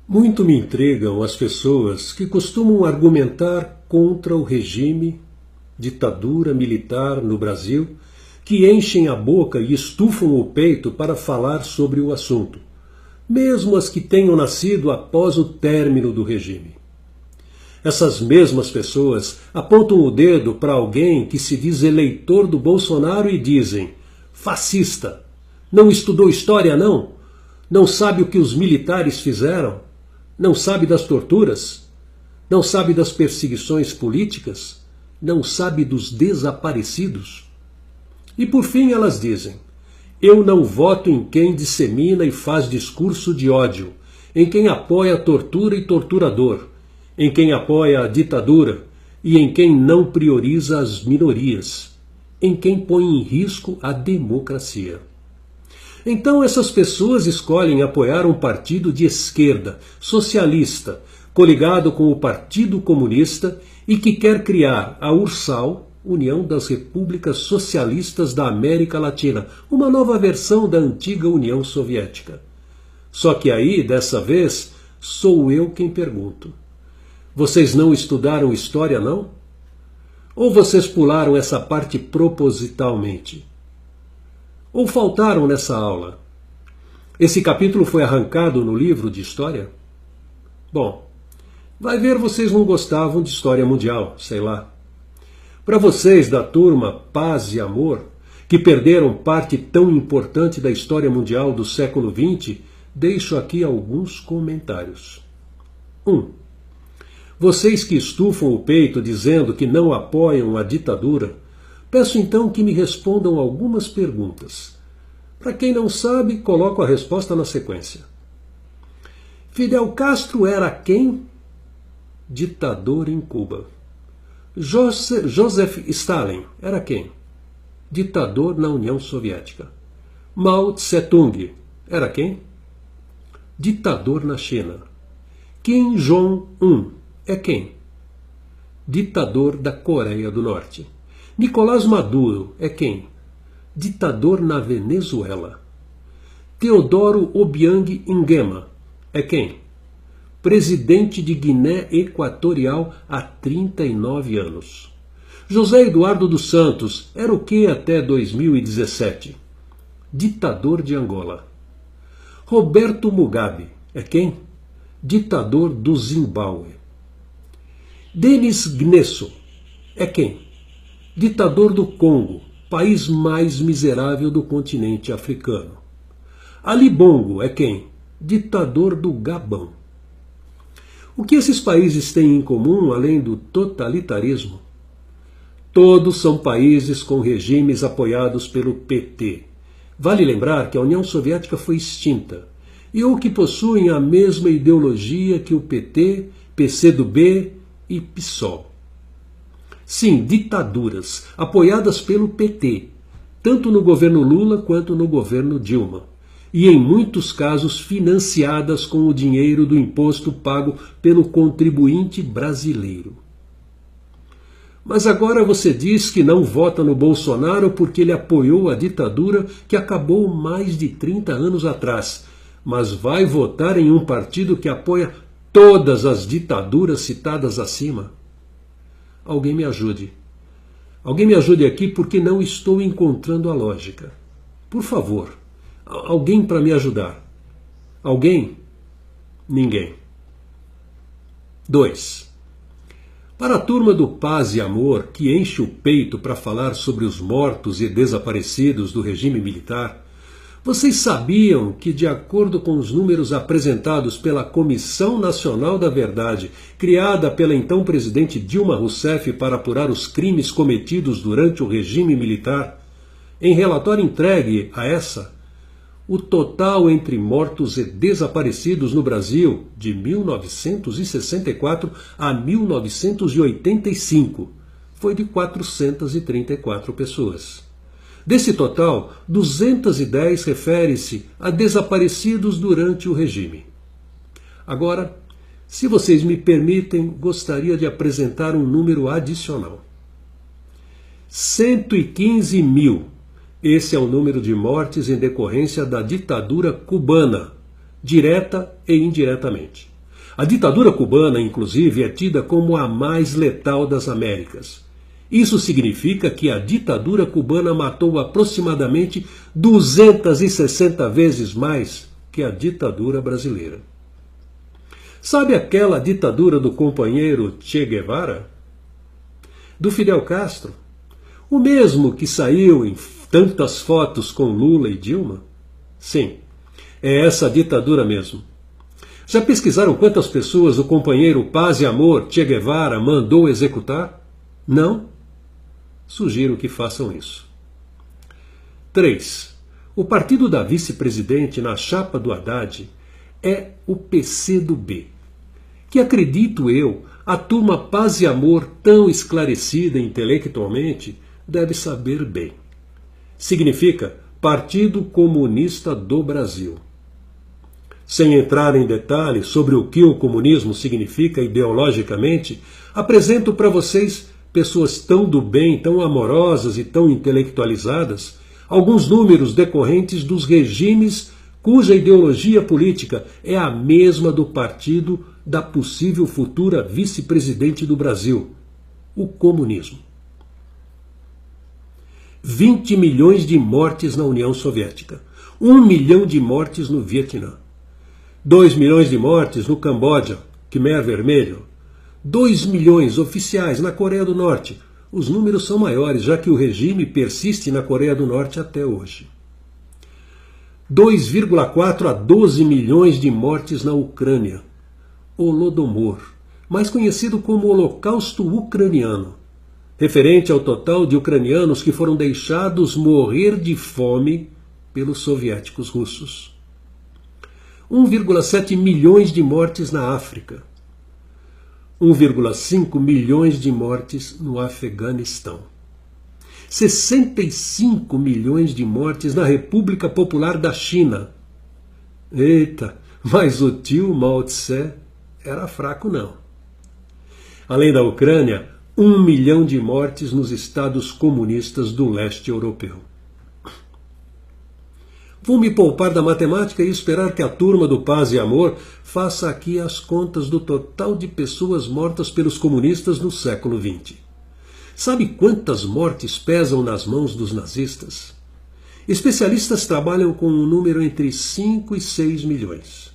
Muito me intrigam as pessoas que costumam argumentar contra o regime, ditadura militar no Brasil, que enchem a boca e estufam o peito para falar sobre o assunto, mesmo as que tenham nascido após o término do regime. Essas mesmas pessoas apontam o dedo para alguém que se diz eleitor do Bolsonaro e dizem: fascista, não estudou história não? Não sabe o que os militares fizeram? Não sabe das torturas? Não sabe das perseguições políticas? Não sabe dos desaparecidos? E por fim elas dizem: eu não voto em quem dissemina e faz discurso de ódio, em quem apoia a tortura e torturador, em quem apoia a ditadura e em quem não prioriza as minorias, em quem põe em risco a democracia. Então essas pessoas escolhem apoiar um partido de esquerda, socialista, coligado com o Partido Comunista e que quer criar a URSAL, União das Repúblicas Socialistas da América Latina, uma nova versão da antiga União Soviética. Só que aí, dessa vez, sou eu quem pergunto. Vocês não estudaram história, não? Ou vocês pularam essa parte propositalmente? Ou faltaram nessa aula? Esse capítulo foi arrancado no livro de história? Bom, vai ver, vocês não gostavam de história mundial, sei lá. Para vocês da turma Paz e Amor, que perderam parte tão importante da história mundial do século XX, deixo aqui alguns comentários. 1. Vocês que estufam o peito dizendo que não apoiam a ditadura, peço então que me respondam algumas perguntas. Para quem não sabe, coloco a resposta na sequência. Fidel Castro era quem? Ditador em Cuba. Joseph Stalin era quem? Ditador na União Soviética. Mao Tse-tung era quem? Ditador na China. Kim Jong-un é quem? Ditador da Coreia do Norte. Nicolás Maduro é quem? Ditador na Venezuela. Teodoro Obiang Nguema é quem? Presidente de Guiné Equatorial há 39 anos. José Eduardo dos Santos era o que até 2017? Ditador de Angola. Roberto Mugabe é quem? Ditador do Zimbábue. Denis Gnesso é quem? Ditador do Congo, país mais miserável do continente africano. Ali Bongo é quem? Ditador do Gabão. O que esses países têm em comum além do totalitarismo? Todos são países com regimes apoiados pelo PT. Vale lembrar que a União Soviética foi extinta e ou que possuem a mesma ideologia que o PT, PCdoB e PSOL. Sim, ditaduras, apoiadas pelo PT, tanto no governo Lula quanto no governo Dilma, e em muitos casos financiadas com o dinheiro do imposto pago pelo contribuinte brasileiro. Mas agora você diz que não vota no Bolsonaro porque ele apoiou a ditadura que acabou mais de 30 anos atrás, mas vai votar em um partido que apoia todas as ditaduras citadas acima? Alguém me ajude. Alguém me ajude aqui porque não estou encontrando a lógica. Por favor, alguém para me ajudar. Alguém? Ninguém. 2. Para a turma do Paz e Amor, que enche o peito para falar sobre os mortos e desaparecidos do regime militar, vocês sabiam que, de acordo com os números apresentados pela Comissão Nacional da Verdade, criada pela então presidente Dilma Rousseff para apurar os crimes cometidos durante o regime militar, em relatório entregue a essa, o total entre mortos e desaparecidos no Brasil, de 1964 a 1985, foi de 434 pessoas. Desse total, 210 refere-se a desaparecidos durante o regime. Agora, se vocês me permitem, gostaria de apresentar um número adicional. 115 mil. Esse é o número de mortes em decorrência da ditadura cubana, direta e indiretamente. A ditadura cubana, inclusive, é tida como a mais letal das Américas. Isso significa que a ditadura cubana matou aproximadamente 260 vezes mais que a ditadura brasileira. Sabe aquela ditadura do companheiro Che Guevara? Do Fidel Castro? O mesmo que saiu em tantas fotos com Lula e Dilma? Sim, é essa ditadura mesmo. Já pesquisaram quantas pessoas o companheiro Paz e Amor Che Guevara mandou executar? Não? Sugiro que façam isso. 3. O partido da vice-presidente na chapa do Haddad é o PCdoB, que, acredito eu, a turma Paz e Amor, tão esclarecida intelectualmente, deve saber bem. Significa Partido Comunista do Brasil. Sem entrar em detalhes sobre o que o comunismo significa ideologicamente, apresento para vocês, pessoas tão do bem, tão amorosas e tão intelectualizadas, alguns números decorrentes dos regimes cuja ideologia política é a mesma do partido da possível futura vice-presidente do Brasil, o comunismo. 20 milhões de mortes na União Soviética, 1 milhão de mortes no Vietnã, 2 milhões de mortes no Camboja, Khmer Vermelho, 2 milhões oficiais na Coreia do Norte. Os números são maiores, já que o regime persiste na Coreia do Norte até hoje. 2,4 a 12 milhões de mortes na Ucrânia. Holodomor, mais conhecido como Holocausto Ucraniano, referente ao total de ucranianos que foram deixados morrer de fome pelos soviéticos russos. 1,7 milhões de mortes na África. 1,5 milhões de mortes no Afeganistão. 65 milhões de mortes na República Popular da China. Eita, mas o tio Mao Tse era fraco não. Além da Ucrânia, 1 milhão de mortes nos estados comunistas do leste europeu. Vou me poupar da matemática e esperar que a turma do Paz e Amor faça aqui as contas do total de pessoas mortas pelos comunistas no século XX. Sabe quantas mortes pesam nas mãos dos nazistas? Especialistas trabalham com um número entre 5 e 6 milhões.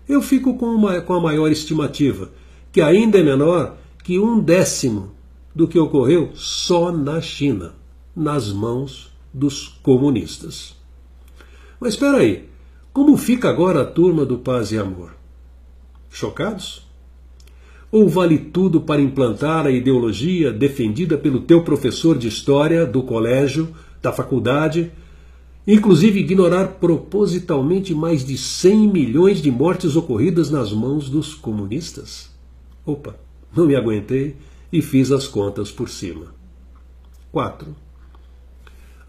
Eu fico com a maior estimativa, que ainda é menor que 1/10 do que ocorreu só na China, nas mãos dos comunistas. Mas espera aí, como fica agora a turma do Paz e Amor? Chocados? Ou vale tudo para implantar a ideologia defendida pelo teu professor de história do colégio, da faculdade, inclusive ignorar propositalmente mais de 100 milhões de mortes ocorridas nas mãos dos comunistas? Opa, não me aguentei e fiz as contas por cima. 4.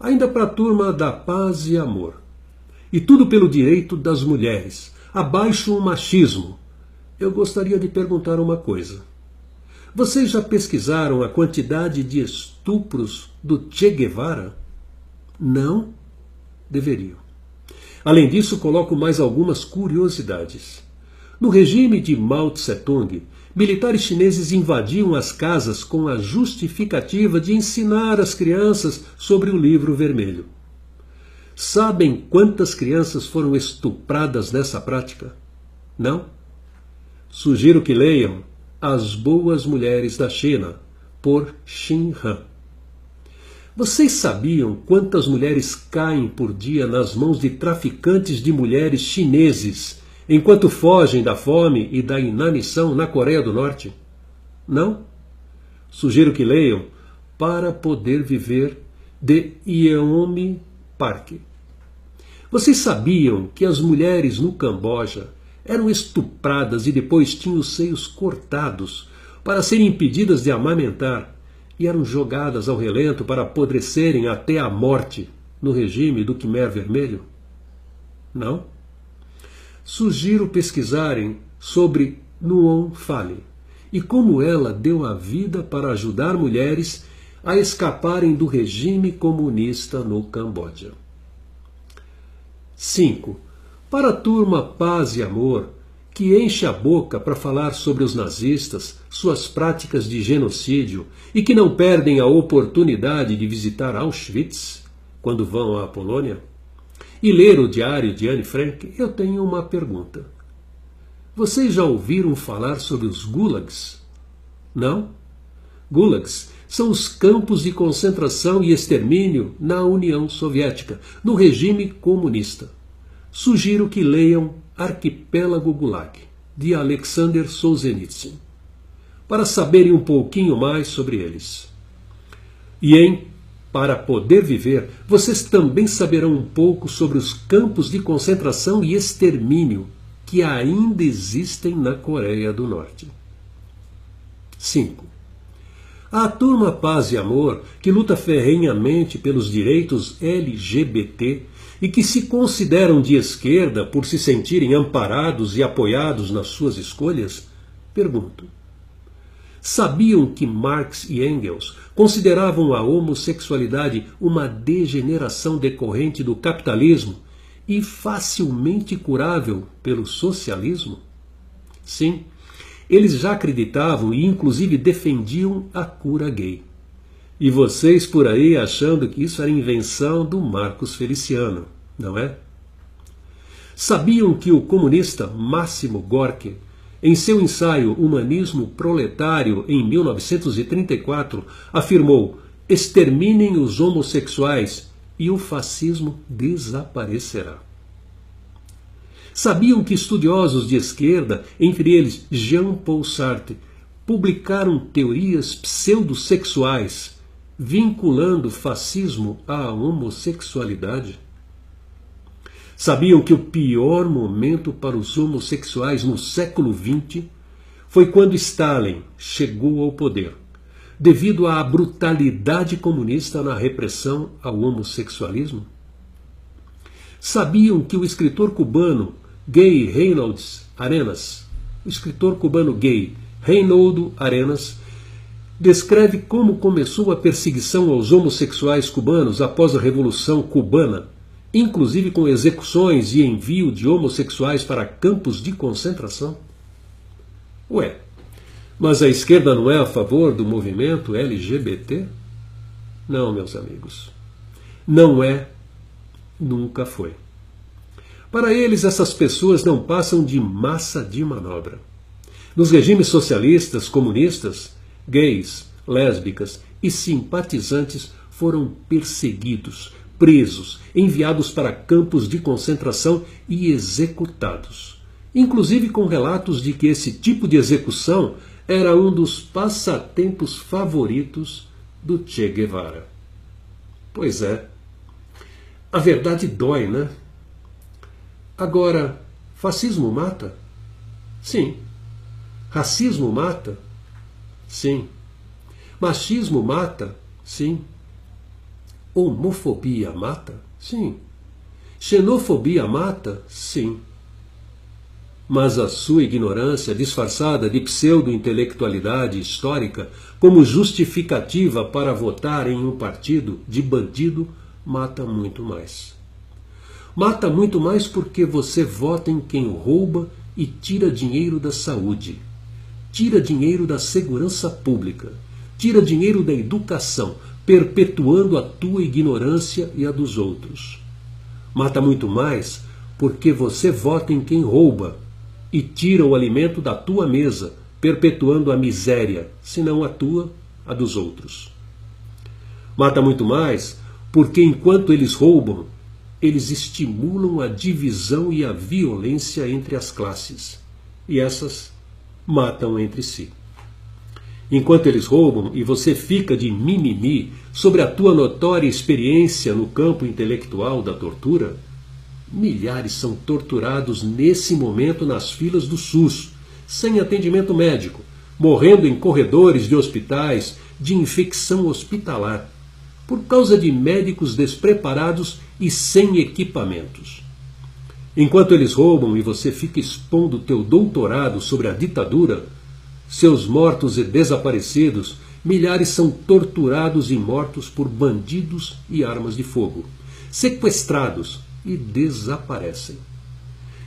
Ainda para a turma da Paz e Amor. E tudo pelo direito das mulheres. Abaixo o machismo. Eu gostaria de perguntar uma coisa. Vocês já pesquisaram a quantidade de estupros do Che Guevara? Não? Deveriam. Além disso, coloco mais algumas curiosidades. No regime de Mao Tse-tung, militares chineses invadiam as casas com a justificativa de ensinar as crianças sobre o livro vermelho. Sabem quantas crianças foram estupradas nessa prática? Não? Sugiro que leiam As Boas Mulheres da China, por Xin Han. Vocês sabiam quantas mulheres caem por dia nas mãos de traficantes de mulheres chineses, enquanto fogem da fome e da inanição na Coreia do Norte? Não? Sugiro que leiam Para Poder Viver, de Yeonmi Park. Vocês sabiam que as mulheres no Camboja eram estupradas e depois tinham os seios cortados para serem impedidas de amamentar e eram jogadas ao relento para apodrecerem até a morte no regime do Khmer Vermelho? Não? Sugiro pesquisarem sobre Nuon Phalin e como ela deu a vida para ajudar mulheres a escaparem do regime comunista no Camboja. 5. Para a turma Paz e Amor, que enche a boca para falar sobre os nazistas, suas práticas de genocídio e que não perdem a oportunidade de visitar Auschwitz quando vão à Polônia, e ler o diário de Anne Frank, eu tenho uma pergunta. Vocês já ouviram falar sobre os gulags? Não? Gulags são os campos de concentração e extermínio na União Soviética, no regime comunista. Sugiro que leiam Arquipélago Gulag, de Alexander Solzhenitsyn, para saberem um pouquinho mais sobre eles. E Para Poder Viver, vocês também saberão um pouco sobre os campos de concentração e extermínio que ainda existem na Coreia do Norte. 5. A turma Paz e Amor, que luta ferrenhamente pelos direitos LGBT e que se consideram de esquerda por se sentirem amparados e apoiados nas suas escolhas, pergunto: sabiam que Marx e Engels consideravam a homossexualidade uma degeneração decorrente do capitalismo e facilmente curável pelo socialismo? Sim, eles já acreditavam e inclusive defendiam a cura gay. E vocês por aí achando que isso era invenção do Marcos Feliciano, não é? Sabiam que o comunista Máximo Gorki, em seu ensaio Humanismo Proletário, em 1934, afirmou: exterminem os homossexuais e o fascismo desaparecerá. Sabiam que estudiosos de esquerda, entre eles Jean-Paul Sartre, publicaram teorias pseudossexuais vinculando fascismo à homossexualidade? Sabiam que o pior momento para os homossexuais no século XX foi quando Stalin chegou ao poder, devido à brutalidade comunista na repressão ao homossexualismo? Sabiam que o escritor cubano gay Reinaldo Arenas, descreve como começou a perseguição aos homossexuais cubanos após a Revolução Cubana, inclusive com execuções e envio de homossexuais para campos de concentração? Ué, mas a esquerda não é a favor do movimento LGBT? Não, meus amigos. Não é, nunca foi. Para eles, essas pessoas não passam de massa de manobra. Nos regimes socialistas, comunistas, gays, lésbicas e simpatizantes foram perseguidos, presos, enviados para campos de concentração e executados. Inclusive com relatos de que esse tipo de execução era um dos passatempos favoritos do Che Guevara. Pois é. A verdade dói, né? Agora, fascismo mata? Sim. Racismo mata? Sim. Machismo mata? Sim. Homofobia mata? Sim. Xenofobia mata? Sim. Mas a sua ignorância, disfarçada de pseudo-intelectualidade histórica, como justificativa para votar em um partido de bandido, mata muito mais. Mata muito mais porque você vota em quem rouba e tira dinheiro da saúde, tira dinheiro da segurança pública, tira dinheiro da educação, perpetuando a tua ignorância e a dos outros. Mata muito mais porque você vota em quem rouba e tira o alimento da tua mesa, perpetuando a miséria, se não a tua, a dos outros. Mata muito mais porque enquanto eles roubam, eles estimulam a divisão e a violência entre as classes. E essas matam entre si. Enquanto eles roubam e você fica de mimimi sobre a tua notória experiência no campo intelectual da tortura, milhares são torturados nesse momento nas filas do SUS, sem atendimento médico, morrendo em corredores de hospitais de infecção hospitalar, por causa de médicos despreparados e sem equipamentos. Enquanto eles roubam e você fica expondo teu doutorado sobre a ditadura, seus mortos e desaparecidos, milhares são torturados e mortos por bandidos e armas de fogo, sequestrados e desaparecem.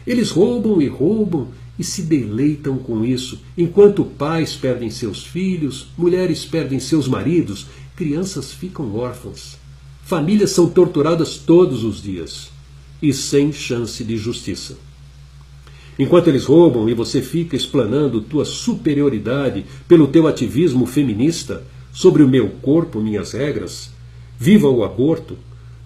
Eles roubam e se deleitam com isso, enquanto pais perdem seus filhos, mulheres perdem seus maridos, crianças ficam órfãs. Famílias são torturadas todos os dias e sem chance de justiça. Enquanto eles roubam e você fica explanando tua superioridade pelo teu ativismo feminista sobre o meu corpo, minhas regras, viva o aborto,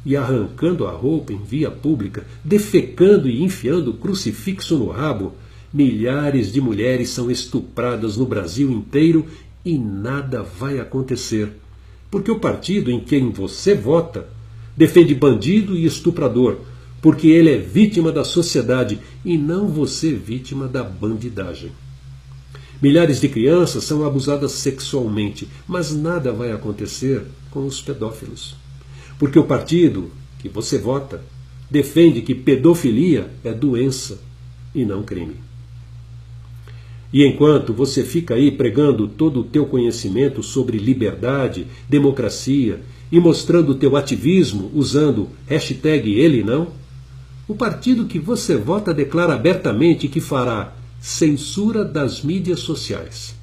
e arrancando a roupa em via pública, defecando e enfiando crucifixo no rabo, milhares de mulheres são estupradas no Brasil inteiro e nada vai acontecer. Porque o partido em quem você vota defende bandido e estuprador, porque ele é vítima da sociedade e não você vítima da bandidagem. Milhares de crianças são abusadas sexualmente, mas nada vai acontecer com os pedófilos. Porque o partido que você vota defende que pedofilia é doença e não crime. E enquanto você fica aí pregando todo o teu conhecimento sobre liberdade, democracia e mostrando o teu ativismo usando hashtag ele não, o partido que você vota declara abertamente que fará censura das mídias sociais.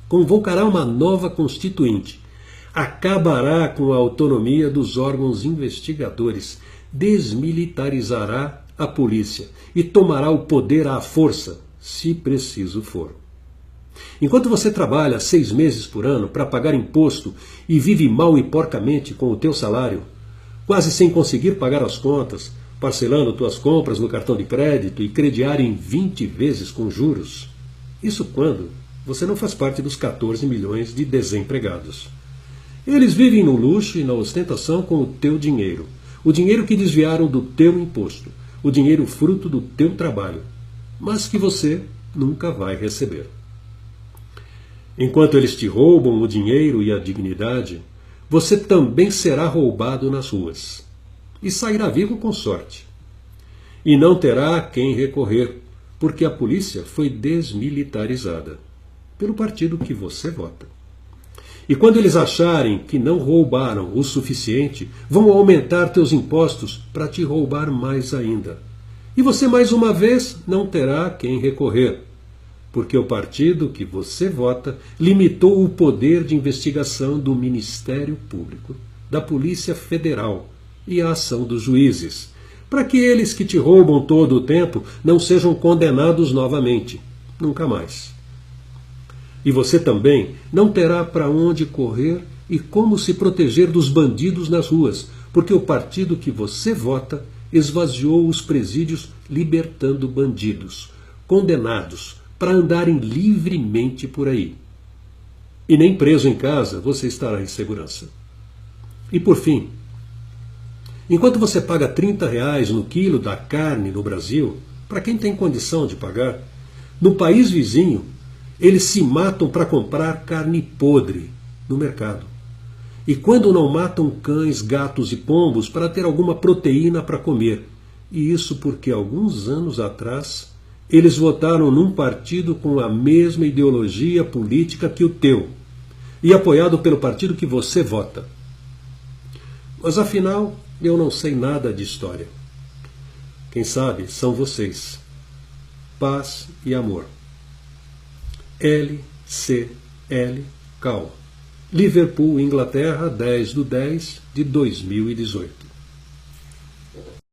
Convocará uma nova constituinte, acabará com a autonomia dos órgãos investigadores, desmilitarizará a polícia e tomará o poder à força, se preciso for. Enquanto você trabalha 6 meses por ano para pagar imposto e vive mal e porcamente com o teu salário, quase sem conseguir pagar as contas, parcelando tuas compras no cartão de crédito e crediar em 20 vezes com juros, isso quando você não faz parte dos 14 milhões de desempregados. Eles vivem no luxo e na ostentação com o teu dinheiro. O dinheiro que desviaram do teu imposto. O dinheiro fruto do teu trabalho. Mas que você nunca vai receber. Enquanto eles te roubam o dinheiro e a dignidade, você também será roubado nas ruas. E sairá vivo com sorte. E não terá a quem recorrer, porque a polícia foi desmilitarizada pelo partido que você vota. E quando eles acharem que não roubaram o suficiente, vão aumentar teus impostos para te roubar mais ainda. E você mais uma vez não terá a quem recorrer, porque o partido que você vota limitou o poder de investigação do Ministério Público, da Polícia Federal e a ação dos juízes, para que eles que te roubam todo o tempo não sejam condenados novamente, nunca mais. E você também não terá para onde correr e como se proteger dos bandidos nas ruas, porque o partido que você vota esvaziou os presídios libertando bandidos, condenados, para andarem livremente por aí. E nem preso em casa você estará em segurança. E por fim, enquanto você paga R$30 no quilo da carne no Brasil, para quem tem condição de pagar, no país vizinho, eles se matam para comprar carne podre no mercado. E quando não matam cães, gatos e pombos para ter alguma proteína para comer. E isso porque alguns anos atrás eles votaram num partido com a mesma ideologia política que o teu e apoiado pelo partido que você vota. Mas afinal, eu não sei nada de história. Quem sabe são vocês. Paz e amor. LCL Cal. Liverpool, Inglaterra, 10/10/2018.